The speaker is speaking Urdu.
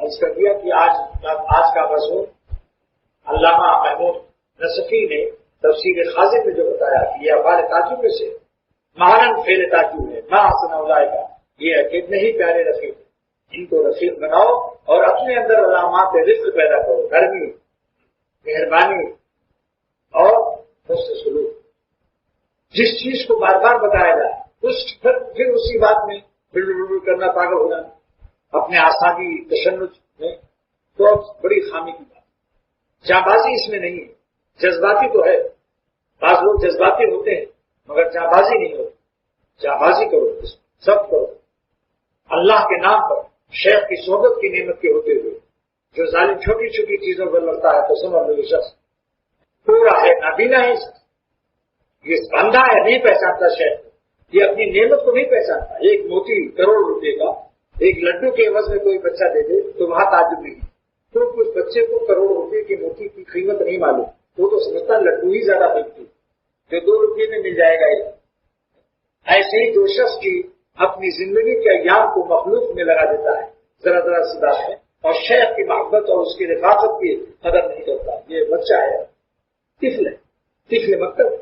عرض کر دیا کہ آج کا مضمون علامہ محمود نصفی نے تفسیر خازن میں جو بتایا کہ یہ افعال تعجب میں سے مہارن فعل تعجب ہے، ما حسن اولئک کا، یہ کتنے ہی پیارے رفیق، ان کو رفیق بناؤ اور اپنے اندر علامات رزق پیدا کرو، گرمی، مہربانی اور حسن سلوک۔ جس چیز کو بار بار بتایا جائے پھر اسی بات میں بل کرنا، پاگل ہونا، اپنے آسانی تشنج میں، تو بڑی خامی کی بات۔ جاں بازی اس میں نہیں ہے، جذباتی تو ہے، بعض لوگ جذباتی ہوتے ہیں مگر جاں بازی نہیں ہوتی۔ جاں بازی کرو، سب کرو اللہ کے نام پر، شیخ کی صحبت کی نعمت کے ہوتے ہوئے۔ جو ظالم چھوٹی چھوٹی چیزوں پر لڑتا ہے تو سمجھ لو یہ شخص پورا ہے، نابینا ہے، یہ بندہ ہے، نہیں پہچانتا شیخ، یہ اپنی نعمت کو نہیں پہچانتا۔ ایک موتی کروڑ روپے کا ایک لڈو کے عوض میں کوئی بچہ دے دے تو وہاں تعجب نہیں، تو کچھ بچے کو کروڑ روپے کی موتی کی قیمت نہیں معلوم، وہ تو سمجھتا لڈو ہی زیادہ بکتی جو 2 روپے میں مل جائے گا۔ ایسے ہی جو شخص کی اپنی زندگی کے ایام کو مخلوق میں لگا دیتا ہے ذرا ذرا سی بات ہے، اور شیخ کی محبت اور اس کی رفاقت کی قدر نہیں کرتا، یہ بچہ ہے، طفل ہے، طفل مکتب۔